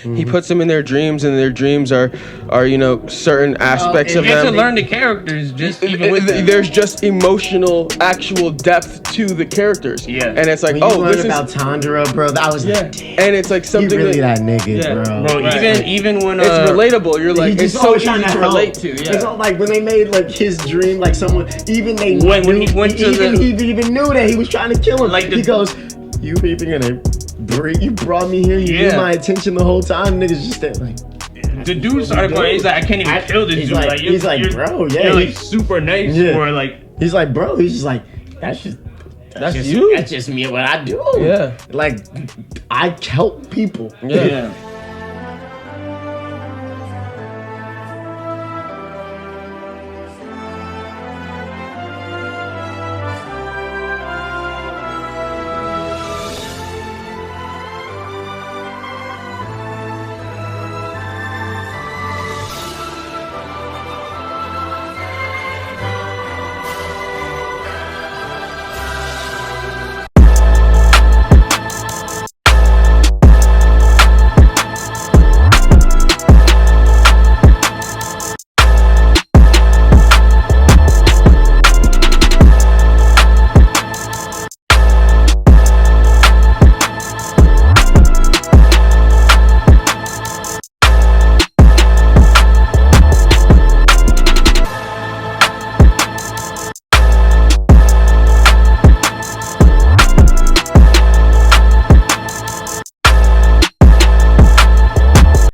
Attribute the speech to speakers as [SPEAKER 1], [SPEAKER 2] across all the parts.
[SPEAKER 1] He puts them in their dreams, and their dreams are certain aspects of
[SPEAKER 2] You have
[SPEAKER 1] them.
[SPEAKER 2] to learn the characters just even with them.
[SPEAKER 1] There's just emotional, actual depth to the characters.
[SPEAKER 2] Yeah.
[SPEAKER 1] And it's like,
[SPEAKER 3] when you learn
[SPEAKER 1] this
[SPEAKER 3] about Tandra, bro, that was like, damn.
[SPEAKER 1] And it's like something
[SPEAKER 3] He really that nigga,
[SPEAKER 1] Yeah.
[SPEAKER 3] bro.
[SPEAKER 2] Bro, even when
[SPEAKER 1] it's relatable. You're like,
[SPEAKER 3] He
[SPEAKER 1] it's
[SPEAKER 3] just
[SPEAKER 1] so
[SPEAKER 3] always
[SPEAKER 1] easy
[SPEAKER 3] trying
[SPEAKER 1] to
[SPEAKER 3] help.
[SPEAKER 1] relate to. Yeah.
[SPEAKER 3] It's all like when they made like his dream, like someone even they
[SPEAKER 2] When he went to
[SPEAKER 3] he even knew that he was trying to kill him.
[SPEAKER 2] Like
[SPEAKER 3] he goes, "You even gonna bring? You brought me here. You knew my attention the whole time." Niggas just there like.
[SPEAKER 2] The dude started playing. He's like, I can't even kill this dude.
[SPEAKER 3] Like, he's like, bro, yeah,
[SPEAKER 2] you're like super nice. Or like,
[SPEAKER 3] he's like, bro, he's just like, that's just
[SPEAKER 1] you.
[SPEAKER 3] That's just me. What I do.
[SPEAKER 1] Yeah.
[SPEAKER 3] Like, I help people.
[SPEAKER 1] Yeah.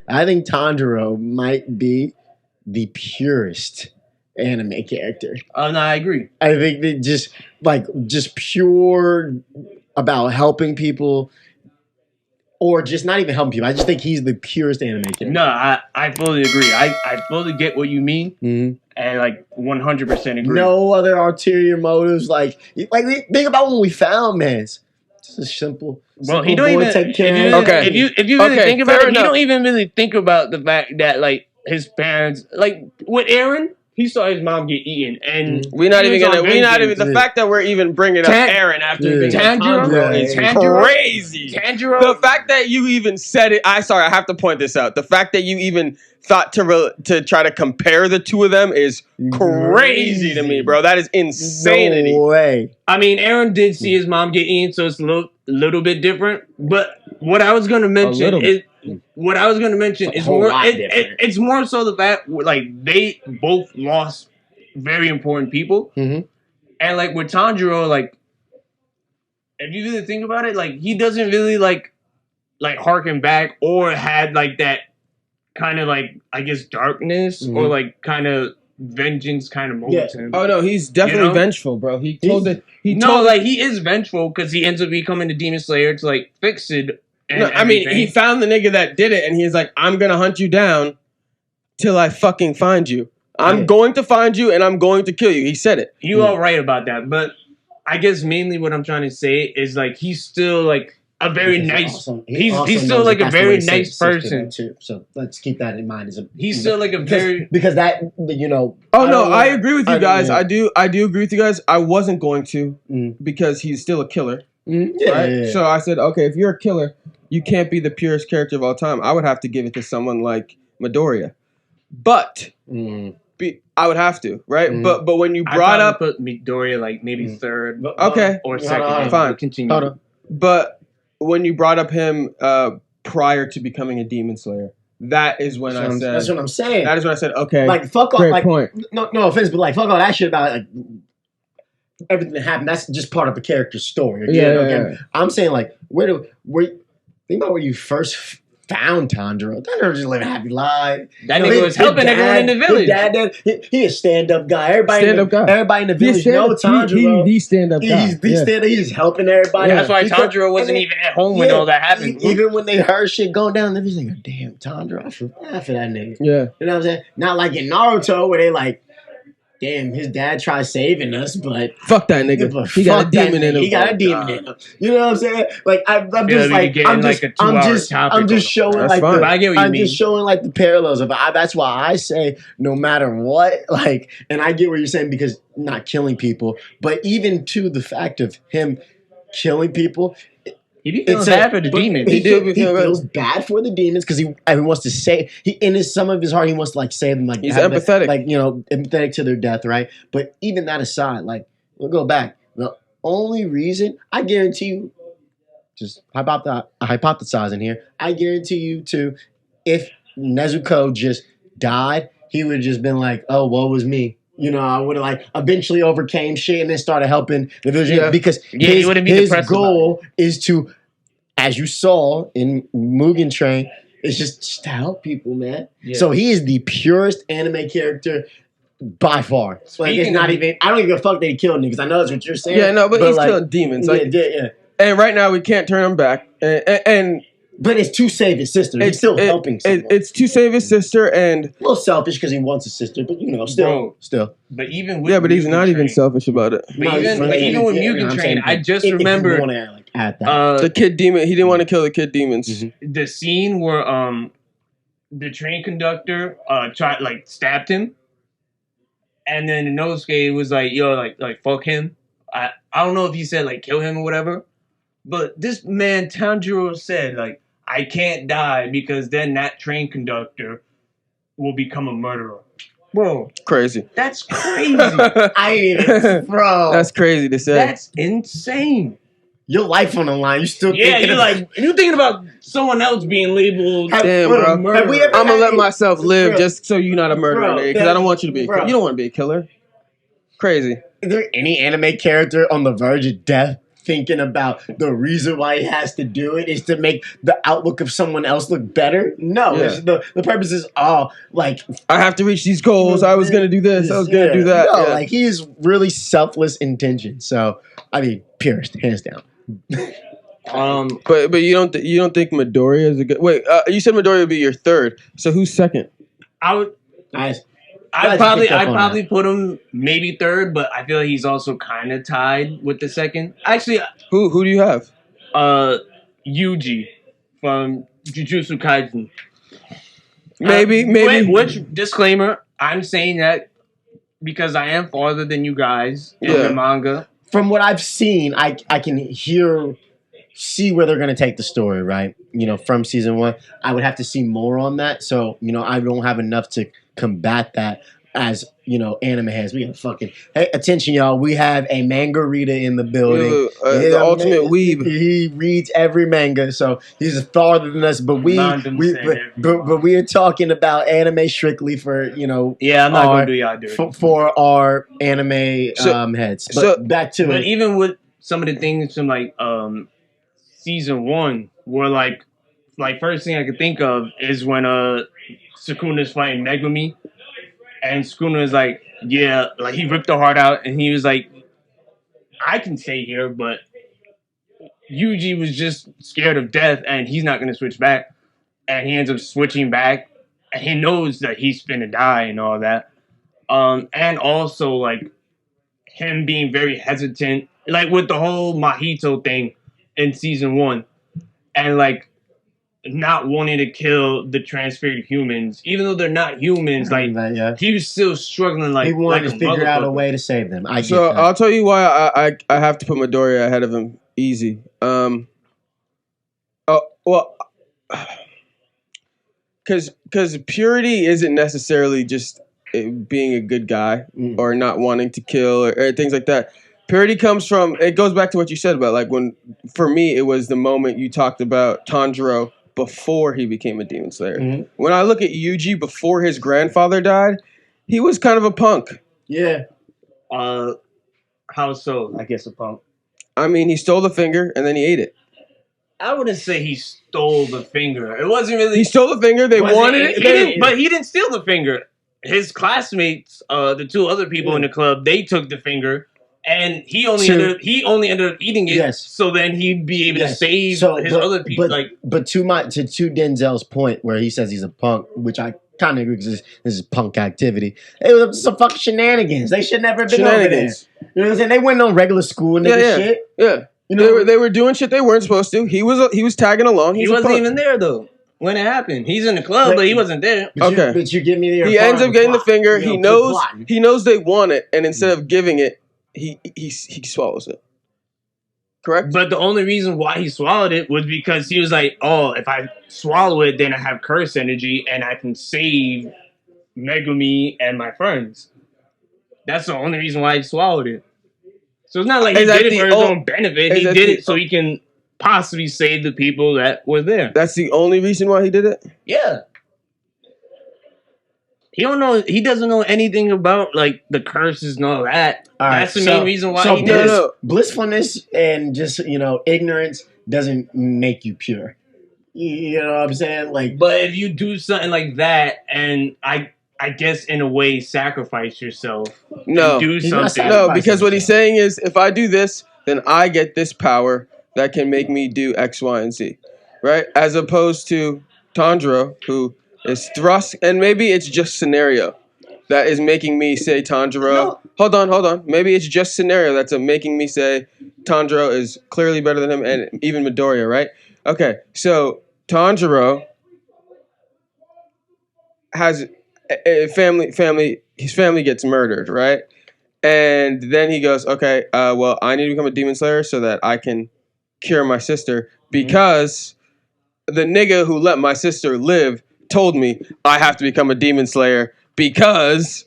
[SPEAKER 3] I think Tanjiro might be the purest anime character.
[SPEAKER 2] oh no, I agree.
[SPEAKER 3] I think that just pure about helping people, or just not even helping people. I just think he's the purest anime character.
[SPEAKER 2] No, I fully agree. I fully get what you mean,
[SPEAKER 3] Mm-hmm.
[SPEAKER 2] and like 100% agree.
[SPEAKER 3] No other ulterior motives. Like think about when we found Mans. Just a simple.
[SPEAKER 2] Well, he don't
[SPEAKER 3] boy
[SPEAKER 2] even.
[SPEAKER 3] take care
[SPEAKER 2] If
[SPEAKER 3] of
[SPEAKER 2] you,
[SPEAKER 1] Okay.
[SPEAKER 2] if you really
[SPEAKER 1] Okay,
[SPEAKER 2] think about
[SPEAKER 1] fair
[SPEAKER 2] it, you
[SPEAKER 1] enough.
[SPEAKER 2] don't even really think about the fact that like his parents, like with Aaron, he saw his mom get eaten, and
[SPEAKER 1] We're not
[SPEAKER 2] he
[SPEAKER 1] even
[SPEAKER 2] was on
[SPEAKER 1] gonna. We're not even.
[SPEAKER 2] vengeance.
[SPEAKER 1] The fact that we're even bringing up Aaron after being
[SPEAKER 2] Tanjiro
[SPEAKER 1] is
[SPEAKER 2] Tanjiro-
[SPEAKER 1] crazy.
[SPEAKER 2] Tanjiro.
[SPEAKER 1] The fact that you even said it. I have to point this out. The fact that you even thought to try to compare the two of them is crazy to me, bro. That is insanity.
[SPEAKER 3] No way.
[SPEAKER 2] I mean, Aaron did see his mom get eaten, so it's a little bit different. But what I was gonna mention is. What I was going to mention is more. It's more so the fact like they both lost very important people, and like with Tanjiro, like if you really think about it, like he doesn't really like harken back or had like that kind of like I guess darkness or like kind of vengeance kind of moment to him.
[SPEAKER 1] Oh no, he's definitely vengeful, bro. He told
[SPEAKER 2] he is vengeful because he ends up becoming the Demon Slayer to like fix it.
[SPEAKER 1] No, I mean, he found the nigga that did it, and he's like, I'm gonna hunt you down till I fucking find you. I'm going to find you, and I'm going to kill you. He said it.
[SPEAKER 2] You are right about that, but I guess mainly what I'm trying to say is like he's still like a very nice. He's still like a very nice person
[SPEAKER 3] too. So let's keep that in mind.
[SPEAKER 2] He's still like a very
[SPEAKER 3] because that
[SPEAKER 1] Oh no, I agree with you guys. I do agree with you guys. I wasn't going to because he's still a killer. Right? So I said, okay, if you're a killer, you can't be the purest character of all time. I would have to give it to someone like Midoriya. But I would have to, right? But when you brought up
[SPEAKER 2] put Midoriya like maybe third,
[SPEAKER 1] okay,
[SPEAKER 2] or second,
[SPEAKER 1] fine,
[SPEAKER 2] continue.
[SPEAKER 1] But when you brought up him prior to becoming a Demon Slayer, that is when I said.
[SPEAKER 3] That's what I'm saying.
[SPEAKER 1] That is when I said, okay,
[SPEAKER 3] like fuck all,
[SPEAKER 1] great
[SPEAKER 3] like
[SPEAKER 1] point.
[SPEAKER 3] No offense, but like fuck all that shit about like everything that happened. That's just part of the character's story. Yeah. I'm saying like think about where you first found Tanjiro. Tanjiro was just living a happy life.
[SPEAKER 2] That nigga was helping everyone in the village.
[SPEAKER 3] He a stand-up guy. Everybody in the village know Tanjiro.
[SPEAKER 1] He's stand-up guy.
[SPEAKER 3] He's helping everybody.
[SPEAKER 2] Yeah, that's why Tanjiro wasn't even at home when all that happened.
[SPEAKER 3] Even when they heard shit going down, they was like, damn, Tanjiro, I feel bad for that nigga.
[SPEAKER 1] Yeah.
[SPEAKER 3] You know what I'm saying? Not like in Naruto where they like, damn, his dad tried saving us, but
[SPEAKER 1] fuck that nigga. He got a demon in him.
[SPEAKER 3] He got a demon in him. You know what I'm saying? Like I'm just like I'm just showing like I'm just showing like the parallels of that's why I say no matter what, like, and I get what you're saying because not killing people, but even to the fact of him killing people,
[SPEAKER 2] He be feeling bad for the demons.
[SPEAKER 3] He feels bad for the demons because he wants to say in some of his heart he wants to like save them, like
[SPEAKER 1] he's empathetic,
[SPEAKER 3] empathetic to their death, right? But even that aside, like we'll go back. The only reason I guarantee you, just hypothesizing here, I guarantee you too, if Nezuko just died, he would have just been like, "Oh, woe was me." I would have like eventually overcame shit and then started helping the village because his goal is to, as you saw in Mugen Train, is just to help people, man. Yeah. So he is the purest anime character by far. Like it's not even. I don't even give a fuck that he killed niggas. I know that's what you're saying.
[SPEAKER 1] Yeah, no, but he's killing demons. Yeah. And right now we can't turn him back.
[SPEAKER 3] But it's to save his sister. He's still helping someone.
[SPEAKER 1] It's to save his sister, and
[SPEAKER 3] a little selfish because he wants his sister, but still.
[SPEAKER 2] But even with
[SPEAKER 1] but he's not even selfish about it.
[SPEAKER 2] But even with Mugen Train, I just remember
[SPEAKER 1] the kid demon. He didn't want to kill the kid demons.
[SPEAKER 2] Mm-hmm. The scene where the train conductor stabbed him, and then Inosuke was like, "Yo, like fuck him." I don't know if he said like kill him or whatever, but this man Tanjiro said like, I can't die because then that train conductor will become a murderer. Bro,
[SPEAKER 1] crazy.
[SPEAKER 2] That's crazy. Bro.
[SPEAKER 1] That's crazy to say.
[SPEAKER 2] That's insane.
[SPEAKER 3] Your life on the line. You still
[SPEAKER 2] you're thinking about someone else being labeled.
[SPEAKER 1] Damn, bro. I'm gonna let myself live just so you're not a murderer, because I don't want you to be. You don't want to be a killer. Crazy.
[SPEAKER 3] Is there any anime character on the verge of death thinking about the reason why he has to do it is to make the outlook of someone else look better? No. Yeah. The purpose is I
[SPEAKER 1] have to reach these goals. I was gonna do this. I was gonna do that.
[SPEAKER 3] No, like he is really selfless intention. So I mean, purest, hands down.
[SPEAKER 1] But you don't think Midoriya is a good? Wait, you said Midoriya would be your third. So who's second?
[SPEAKER 2] I'd probably put him maybe third, but I feel like he's also kind of tied with the second. Actually,
[SPEAKER 1] who do you have?
[SPEAKER 2] Yuji from Jujutsu Kaisen.
[SPEAKER 1] Maybe.
[SPEAKER 2] Which disclaimer? I'm saying that because I am farther than you guys in the manga.
[SPEAKER 3] From what I've seen, I can see where they're going to take the story, right? From season 1. I would have to see more on that. So, I don't have enough to combat that as, anime has. We have hey, attention, y'all. We have a manga reader in the building.
[SPEAKER 1] The ultimate weeb.
[SPEAKER 3] He reads every manga, so he's farther than us. But we are talking about anime strictly for,
[SPEAKER 2] Yeah, I'm not going to do y'all dirty.
[SPEAKER 3] For our anime heads. But back to it.
[SPEAKER 2] But even with some of the things from, season 1, where, like first thing I could think of is when, Sukuna's fighting Megumi, and Sukuna is like, yeah, like he ripped her heart out, and he was like, I can stay here, but Yuji was just scared of death, and he's not going to switch back, and he ends up switching back, and he knows that he's finna die and all that, and also like him being very hesitant, like with the whole Mahito thing in season 1, and like not wanting to kill the transfigured humans, even though they're not humans. He was still struggling. He
[SPEAKER 3] wanted to figure out a way to save them.
[SPEAKER 1] I'll tell you why I have to put Midoriya ahead of him. Easy. Because purity isn't necessarily just being a good guy or not wanting to kill or things like that. Purity comes from. It goes back to what you said about for me, it was the moment you talked about Tanjiro before he became a demon slayer. Mm-hmm. When I look at Yuji before his grandfather died, he was kind of a punk.
[SPEAKER 3] Yeah.
[SPEAKER 2] How so? I guess a punk.
[SPEAKER 1] I mean, he stole the finger and then he ate it.
[SPEAKER 2] I wouldn't say he stole the finger. It wasn't really.
[SPEAKER 1] He stole the finger. They wanted it.
[SPEAKER 2] But he didn't steal the finger. His classmates, the 2 other people in the club, they took the finger. And he only ended up eating it, so then he'd be able to save other people.
[SPEAKER 3] But to Denzel's point, where he says he's a punk, which I kind of agree because this is punk activity. It was some fucking shenanigans. They should never have been over there. You know what I'm saying? They went on regular school and shit.
[SPEAKER 1] Yeah, they were doing shit they weren't supposed to. He was tagging along.
[SPEAKER 2] He wasn't even there though when it happened. He's in the club, but he wasn't there.
[SPEAKER 3] But you give me the.
[SPEAKER 1] He ends up getting the finger. He knows they want it, and instead of giving it. He swallows it. Correct.
[SPEAKER 2] But the only reason why he swallowed it was because he was like, oh, if I swallow it, then I have curse energy and I can save Megumi and my friends. That's the only reason why he swallowed it. So it's not like he did it for his own benefit. He did it so he can possibly save the people that were there.
[SPEAKER 1] That's the only reason why he did it?
[SPEAKER 2] Yeah. He don't know. He doesn't know anything about like the curses and all that. That's the main reason why he did it.
[SPEAKER 3] Blissfulness and just ignorance doesn't make you pure. You know what I'm saying? Like,
[SPEAKER 2] but if you do something like that, and I guess in a way sacrifice yourself.
[SPEAKER 1] No,
[SPEAKER 2] do something.
[SPEAKER 1] No, because what he's saying is, if I do this, then I get this power that can make me do X, Y, and Z, right? As opposed to Tanjiro, who is thrust, and maybe it's just scenario that is making me say Tanjiro. No. Hold on. Maybe it's just scenario that's making me say Tanjiro is clearly better than him, and even Midoriya, right? Okay, so Tanjiro has a family. His family gets murdered, right? And then he goes, okay, well, I need to become a demon slayer so that I can cure my sister because the nigga who let my sister live told me I have to become a demon slayer because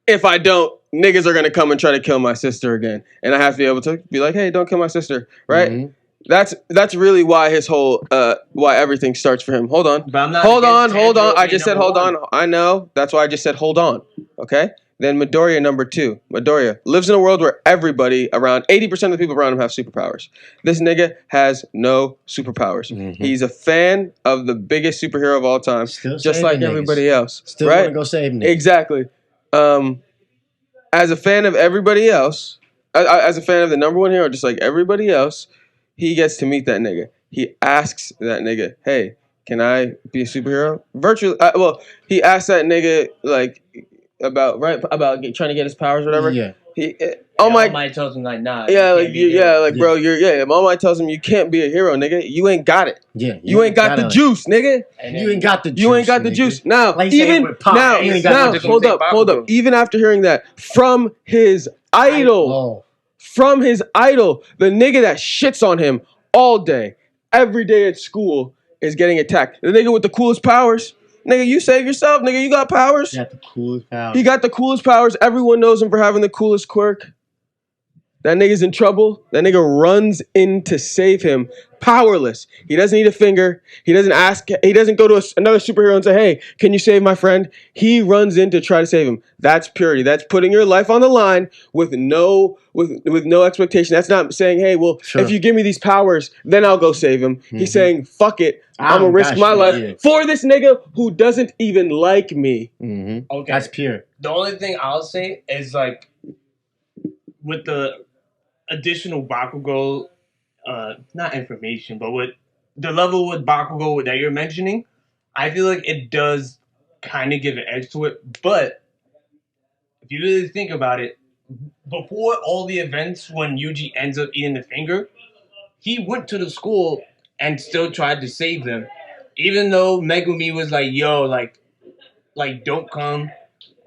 [SPEAKER 1] if I don't, niggas are going to come and try to kill my sister again. And I have to be able to be like, hey, don't kill my sister, right? Mm-hmm. That's really why his whole why everything starts for him. Hold on. Hold on. I just said hold on. I know. That's why I just said hold on. Okay? Then Midoriya number 2. Midoriya lives in a world where everybody, around 80% of the people around him have superpowers. This nigga has no superpowers. Mm-hmm. He's a fan of the biggest superhero of all time, just like everybody else.
[SPEAKER 3] Still
[SPEAKER 1] right?
[SPEAKER 3] Want to go save niggas.
[SPEAKER 1] Exactly. As a fan of everybody else, as a fan of the number one hero, just like everybody else, he gets to meet that nigga. He asks that nigga, hey, can I be a superhero? Virtually, he asked that nigga, like, about trying to get his powers or whatever.
[SPEAKER 2] Yeah. All Might tells him like, nah.
[SPEAKER 1] Yeah, bro, All Might tells him you can't be a hero, nigga. You ain't got it.
[SPEAKER 3] Yeah.
[SPEAKER 1] You ain't got the juice, nigga.
[SPEAKER 3] You ain't got the juice.
[SPEAKER 1] You ain't got the juice. Now, hold up. Even after hearing that from his idol, the nigga that shits on him all day, every day at school is getting attacked. The nigga with the coolest powers. Nigga, you save yourself. Nigga, you got powers.
[SPEAKER 3] He got the coolest powers.
[SPEAKER 1] He got the coolest powers. Everyone knows him for having the coolest quirk. That nigga's in trouble. That nigga runs in to save him. Powerless. He doesn't need a finger. He doesn't ask. He doesn't go to another superhero and say, hey, can you save my friend? He runs in to try to save him. That's purity. That's putting your life on the line with no expectation. That's not saying, hey, well, if you give me these powers, then I'll go save him. Mm-hmm. He's saying, fuck it. I'm going to risk my life for this nigga who doesn't even like me.
[SPEAKER 3] Mm-hmm. Okay. That's pure.
[SPEAKER 2] The only thing I'll say is, like, with the additional Bakugo, not information, but with the level with Bakugo that you're mentioning, I feel like it does kind of give an edge to it. But if you really think about it, before all the events when Yuji ends up eating the finger, he went to the school and still tried to save them. Even though Megumi was like, yo, like don't come.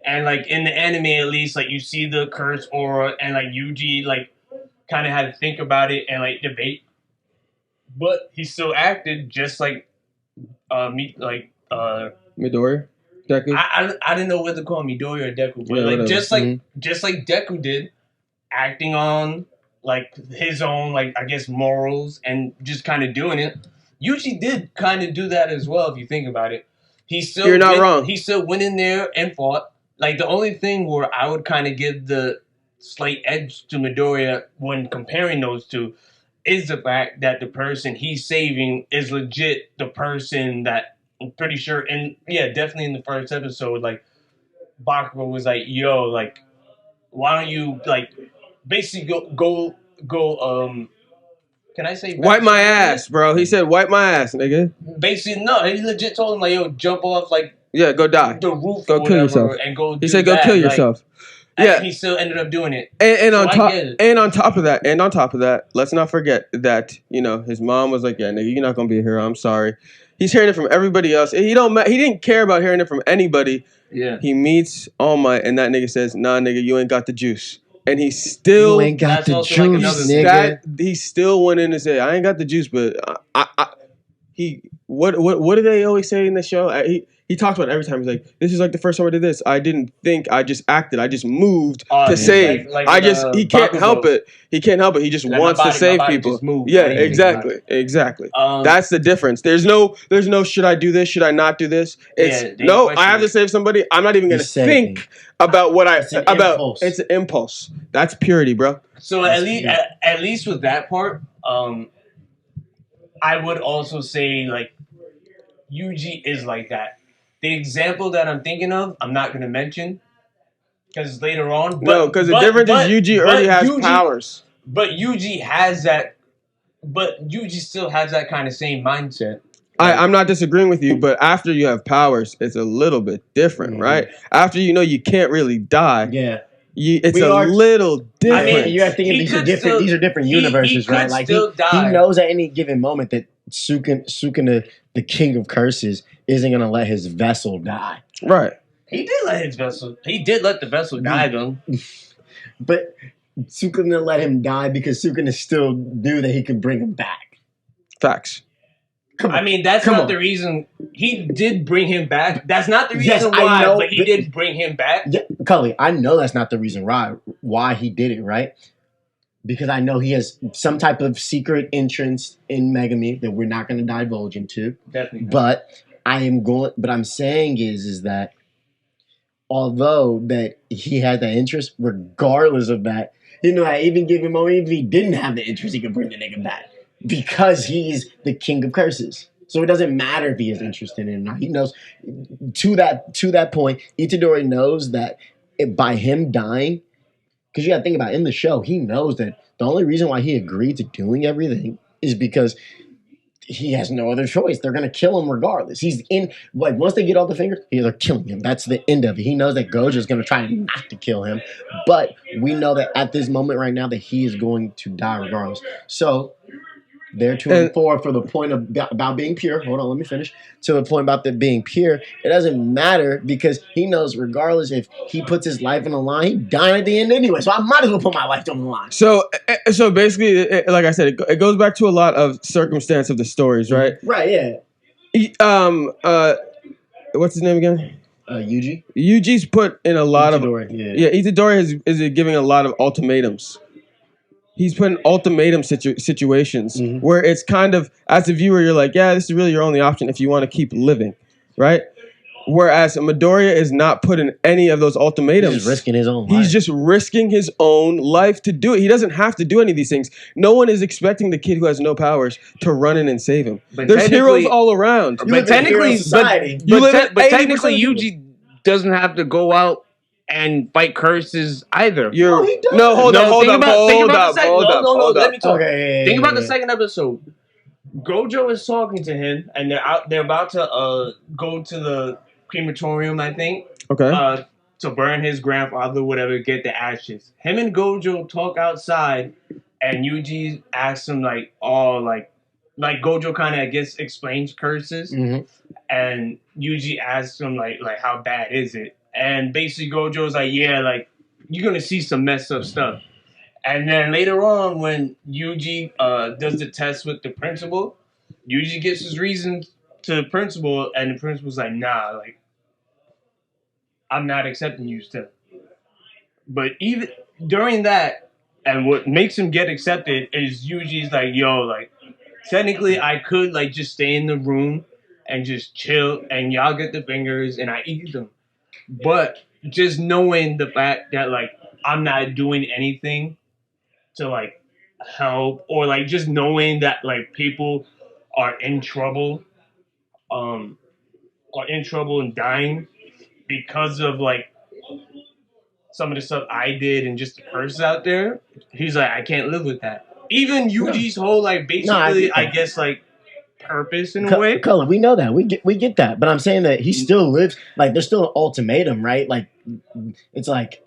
[SPEAKER 2] And like in the anime at least, like you see the curse aura and like Yuji like kind of had to think about it and like debate. But he still acted just like
[SPEAKER 1] Midoriya? Deku?
[SPEAKER 2] I didn't know whether to call him Midoriya or Deku, but like just like Deku did, acting on like his own like I guess morals and just kind of doing it. Yuji did kind of do that as well if you think about it.
[SPEAKER 1] You're not wrong.
[SPEAKER 2] He still went in there and fought. Like the only thing where I would kind of give the slight edge to Midoriya when comparing those two is the fact that the person he's saving is legit the person that I'm pretty sure definitely in the first episode, like Bakugo was like, yo, like, why don't you like basically go can I say
[SPEAKER 1] wipe my ass, bro? He said wipe my ass, nigga.
[SPEAKER 2] Basically, no, he legit told him like, yo, jump off like
[SPEAKER 1] go die.
[SPEAKER 2] The roof
[SPEAKER 1] go kill yourself.
[SPEAKER 2] And go
[SPEAKER 1] he said go kill yourself.
[SPEAKER 2] And he still ended up doing it.
[SPEAKER 1] And on top of that, let's not forget that, his mom was like, yeah, nigga, you're not gonna be a hero. I'm sorry. He's hearing it from everybody else. He didn't care about hearing it from anybody.
[SPEAKER 2] Yeah.
[SPEAKER 1] He meets All Might and that nigga says, nah, nigga, you ain't got the juice. and he still
[SPEAKER 3] ain't got the juice, nigga.
[SPEAKER 1] He still went in and said, "I ain't got the juice," but what do they always say in the show? He talks about it every time. He's like, "This is like the first time I did this. I didn't think. I just acted. I just moved to save. He can't help it. He can't help it. He just wants to save people. Yeah, exactly. That's the difference. There's no. Should I do this? Should I not do this? It's no. I have to save somebody. I'm not even gonna think about what it's an impulse. It's an impulse. That's purity, bro.
[SPEAKER 2] So at least with that part, I would also say like Yuji is like that. The example that I'm thinking of, I'm not going to mention because later on.
[SPEAKER 1] Because the difference is Yuji already has powers.
[SPEAKER 2] But Yuji has that. But Yuji still has that kind of same mindset.
[SPEAKER 1] I'm not disagreeing with you, but after you have powers, it's a little bit different, right? After you know you can't really die.
[SPEAKER 3] Yeah.
[SPEAKER 1] It's little different.
[SPEAKER 3] I mean, you have to think these are different universes, right? Like he knows at any given moment that Sukuna, the king of curses, isn't gonna let his vessel die.
[SPEAKER 1] Right.
[SPEAKER 2] He did let the vessel die though.
[SPEAKER 3] But Sukuna let him die because Sukuna still knew that he could bring him back.
[SPEAKER 1] Facts.
[SPEAKER 2] I mean, that's not the reason. He did bring him back. That's not the reason why, but he did bring him back.
[SPEAKER 3] Yeah, Cully, I know that's not the reason why he did it, right? Because I know he has some type of secret entrance in Megami that we're not going to divulge into.
[SPEAKER 2] Definitely.
[SPEAKER 3] But I'm saying is that although that he had that interest, regardless of that, you know, at even given moment, if he didn't have the interest, he could bring the nigga back. Because he's the king of curses. So it doesn't matter if he is interested in it or not. He knows to that point, Itadori knows that by him dying, because you gotta think about it, in the show, he knows that the only reason why he agreed to doing everything is because he has no other choice. They're gonna kill him regardless. He's in once they get all the fingers, they're killing him. That's the end of it. He knows that Gojo's gonna try not to kill him. But we know that at this moment right now that he is going to die regardless. So they're 2 and 4 for the point about being pure. Hold on, let me finish. To the point about being pure, it doesn't matter because he knows regardless if he puts his life on the line, he dying at the end anyway. So I might as well put my life on the line.
[SPEAKER 1] So basically, like I said, it goes back to a lot of circumstance of the stories, right?
[SPEAKER 3] Right. Yeah.
[SPEAKER 1] What's his name again?
[SPEAKER 3] Yuji.
[SPEAKER 1] Yuji's put in a lot
[SPEAKER 3] Itadori,
[SPEAKER 1] of Itadori is giving a lot of ultimatums. He's put in ultimatum situations where it's kind of, as a viewer, you're like, yeah, this is really your only option if you want to keep living, right? Whereas Midoriya is not put in any of those ultimatums.
[SPEAKER 3] He's risking his own life.
[SPEAKER 1] He's just risking his own life to do it. He doesn't have to do any of these things. No one is expecting the kid who has no powers to run in and save him. But there's heroes all around.
[SPEAKER 2] But technically, Yuji doesn't have to go out and fight curses either.
[SPEAKER 1] Hold up.
[SPEAKER 2] Let me talk. Think about the second episode. Gojo is talking to him, and they're about to go to the crematorium, I think.
[SPEAKER 1] Okay.
[SPEAKER 2] To burn his grandfather, whatever, get the ashes. Him and Gojo talk outside, and Yuji asks him like Gojo kind of, I guess, explains curses, and Yuji asks him like how bad is it? And basically Gojo's like, yeah, like, you're going to see some messed up stuff. And then later on, when Yuji does the test with the principal, Yuji gives his reasons to the principal, and the principal's like, nah, like, I'm not accepting you still. But even during that, and what makes him get accepted is Yuji's like, yo, like, technically I could, like, just stay in the room and just chill, and y'all get the fingers, and I eat them. But just knowing the fact that, like, I'm not doing anything to, like, help, or, like, just knowing that, like, people are in trouble and dying because of, like, some of the stuff I did and just the curses out there, he's like, I can't live with that. Even Yuji's whole, like, basically, I guess, like, purpose in a way.
[SPEAKER 3] Color, we know that. We get that. But I'm saying that he still lives, like, there's still an ultimatum, right? Like, it's like,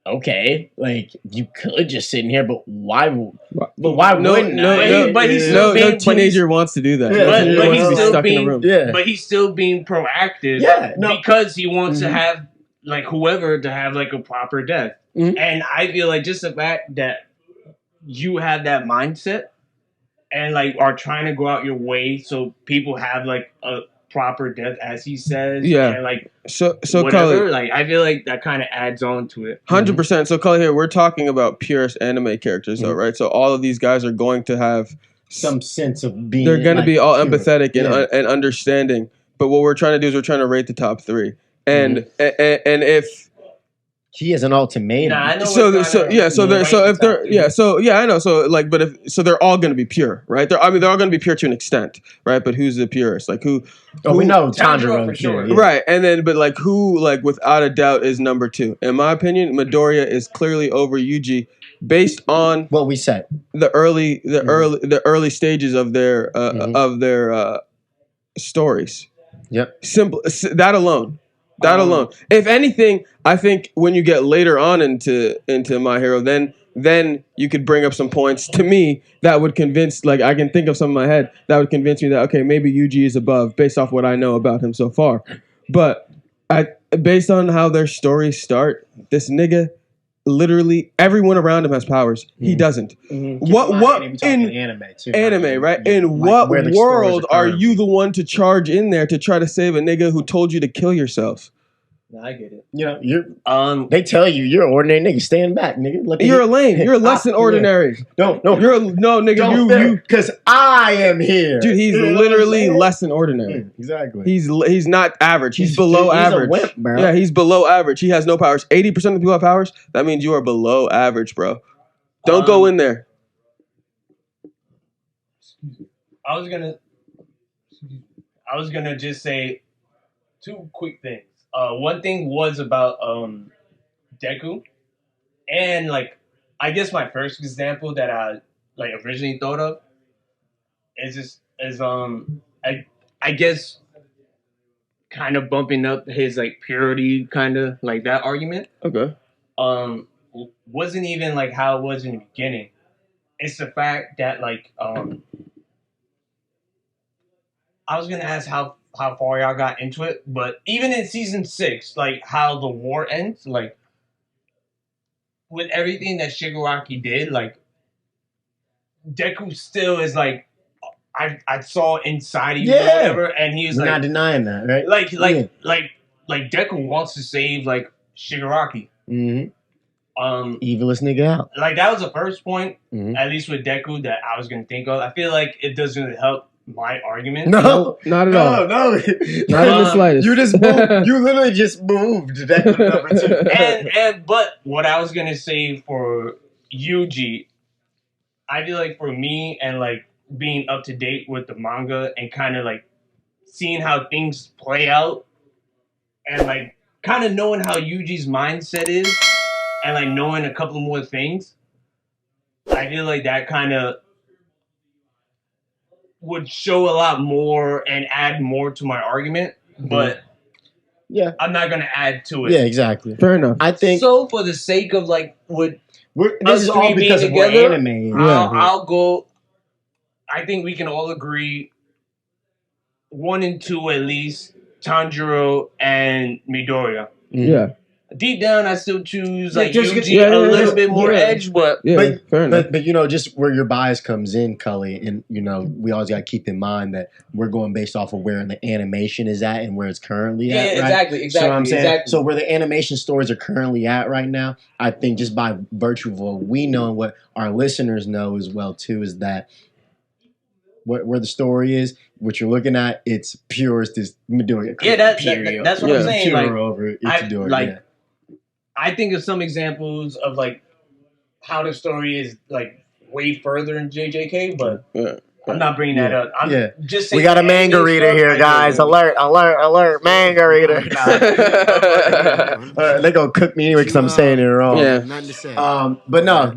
[SPEAKER 3] okay, like, you could just sit in here, but why? But why wouldn't
[SPEAKER 1] no teenager wants to do that.
[SPEAKER 2] But he's still being proactive.
[SPEAKER 3] Yeah,
[SPEAKER 2] because he wants to have like whoever to have like a proper death. And I feel like just the fact that you have that mindset and like are trying to go out your way so people have like a proper death, as he says.
[SPEAKER 1] Yeah.
[SPEAKER 2] And like
[SPEAKER 1] so
[SPEAKER 2] whatever,
[SPEAKER 1] Cully,
[SPEAKER 2] like I feel like that kind of adds on to it.
[SPEAKER 1] 100%. So Cully, here we're talking about purest anime characters, though, right? So all of these guys are going to have
[SPEAKER 3] some sense of being.
[SPEAKER 1] They're going to
[SPEAKER 3] like,
[SPEAKER 1] be all
[SPEAKER 3] pure.
[SPEAKER 1] empathetic and understanding. But what we're trying to do is we're trying to rate the top 3, and if
[SPEAKER 3] he has an ultimatum.
[SPEAKER 2] Nah, I know
[SPEAKER 1] I know. So like, but if they're all going to be pure, right? They're all going to be pure to an extent, right? But who's the purest? Like who?
[SPEAKER 3] We know Tanjiro
[SPEAKER 2] for sure,
[SPEAKER 1] right? And then, but like who? Like without a doubt is number 2. In my opinion, Midoriya is clearly over Yuji, based on
[SPEAKER 3] what we said.
[SPEAKER 1] The early stages of their stories.
[SPEAKER 3] Yep.
[SPEAKER 1] Simple. That alone. If anything, I think when you get later on into My Hero, then you could bring up some points to me that would convince. Like I can think of some in my head that would convince me that okay, maybe Yuji is above based off what I know about him so far. But based on how their stories start, this nigga. Literally, everyone around him has powers. He doesn't. What in
[SPEAKER 3] anime, too,
[SPEAKER 1] anime, right? In what world are you the one to charge in there to try to save a nigga who told you to kill yourself?
[SPEAKER 2] No, I get it.
[SPEAKER 3] You know, they tell you you're an ordinary nigga. Stand back, nigga.
[SPEAKER 1] You're a lame. You're less than ordinary.
[SPEAKER 3] No.
[SPEAKER 1] Nigga.
[SPEAKER 3] Because I am here,
[SPEAKER 1] dude. He's literally less than ordinary.
[SPEAKER 3] Exactly.
[SPEAKER 1] He's not average. He's below average.
[SPEAKER 3] He's a wimp, bro.
[SPEAKER 1] Yeah, he's below average. He has no powers. 80% of the people have powers. That means you are below average, bro. Don't go in there.
[SPEAKER 2] I was gonna just say 2 quick things. One thing was about Deku, and like I guess my first example that I like originally thought of is I guess kind of bumping up his like purity, kind of like that argument.
[SPEAKER 1] Okay.
[SPEAKER 2] Wasn't even like how it was in the beginning. It's the fact that like I was gonna ask how far y'all got into it, but even in season 6, like how the war ends, like with everything that Shigaraki did, like Deku still is like I saw inside of you or whatever, and he's like
[SPEAKER 3] not denying that, right?
[SPEAKER 2] Like Deku wants to save like Shigaraki.
[SPEAKER 3] Evilest nigga out.
[SPEAKER 2] Like that was the first point, at least with Deku, that I was gonna think of. I feel like it doesn't really help my argument.
[SPEAKER 1] No, not at all.
[SPEAKER 3] No,
[SPEAKER 1] not in the slightest.
[SPEAKER 3] You just moved. You literally just moved. That's number 2.
[SPEAKER 2] But what I was gonna say for Yuji, I feel like for me and like being up to date with the manga and kind of like seeing how things play out and like kind of knowing how Yuji's mindset is and like knowing a couple more things, I feel like that kind of would show a lot more and add more to my argument, but I'm not gonna add to it.
[SPEAKER 3] Yeah, exactly.
[SPEAKER 1] Fair enough.
[SPEAKER 3] I think
[SPEAKER 2] so. For the sake of like, this
[SPEAKER 3] is all because of anime.
[SPEAKER 2] I'll go. I think we can all agree 1 and 2 at least. Tanjiro and Midoriya.
[SPEAKER 1] Yeah.
[SPEAKER 2] Deep down, I still choose like Yuji a little bit more edge, but
[SPEAKER 1] fair enough.
[SPEAKER 3] But you know, just where your bias comes in, Cully, and you know, we always got to keep in mind that we're going based off of where the animation is at and where it's currently at. Right?
[SPEAKER 2] Exactly.
[SPEAKER 3] So I'm saying, so where the animation stories are currently at right now, I think just by virtue of what we know and what our listeners know as well too, is that where the story is, what you're looking at, it's pure. It's this Midoriya.
[SPEAKER 2] Yeah, that's what I'm saying.
[SPEAKER 3] Pure
[SPEAKER 2] like,
[SPEAKER 3] over Itadori.
[SPEAKER 2] I think of some examples of like how the story is like way further in JJK, but I'm not bringing that up. I'm just saying
[SPEAKER 3] we got a manga reader here, guys. Alert, manga reader. They're going to cook me anyway because I'm saying it wrong.
[SPEAKER 1] Yeah.
[SPEAKER 3] But no,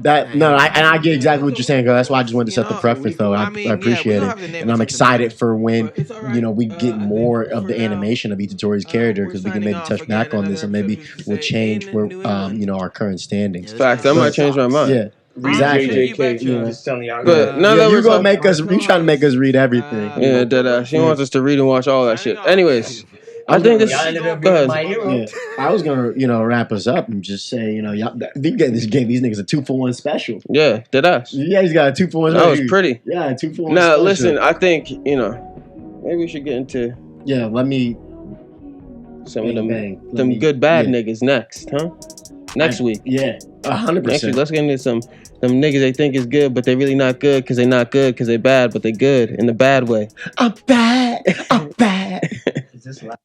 [SPEAKER 3] I get exactly what you're saying, girl. That's why I just wanted to set the preference, though. I appreciate it. And I'm excited for when, we get more of the animation of Itadori's character, because we can maybe touch back on this and maybe we'll change where, our current standings.
[SPEAKER 1] Fact, I might change my mind.
[SPEAKER 3] Yeah. Exactly.
[SPEAKER 2] Just telling y'all.
[SPEAKER 1] But now that
[SPEAKER 3] you're gonna make us. You trying to make us read everything?
[SPEAKER 1] Yeah, deadass. She wants us to read and watch all that shit. Anyways, I think this.
[SPEAKER 3] Go ahead. My hero. Yeah. I was gonna, wrap us up and just say, y'all, they gave these niggas a 2-for-1 special.
[SPEAKER 1] Yeah, did us.
[SPEAKER 3] Yeah, he's got a 2-for-1.
[SPEAKER 1] That was pretty.
[SPEAKER 3] Yeah, 2-for-1.
[SPEAKER 1] Now, listen, I think maybe we should get into.
[SPEAKER 3] Yeah, let me.
[SPEAKER 1] Some of them good bad niggas next, huh? Next week.
[SPEAKER 3] Yeah, 100%.
[SPEAKER 1] Next week, let's get into them niggas they think is good, but they really not good because they not good because they bad, but they good in the bad way.
[SPEAKER 3] I'm bad. I'm bad. Is this loud?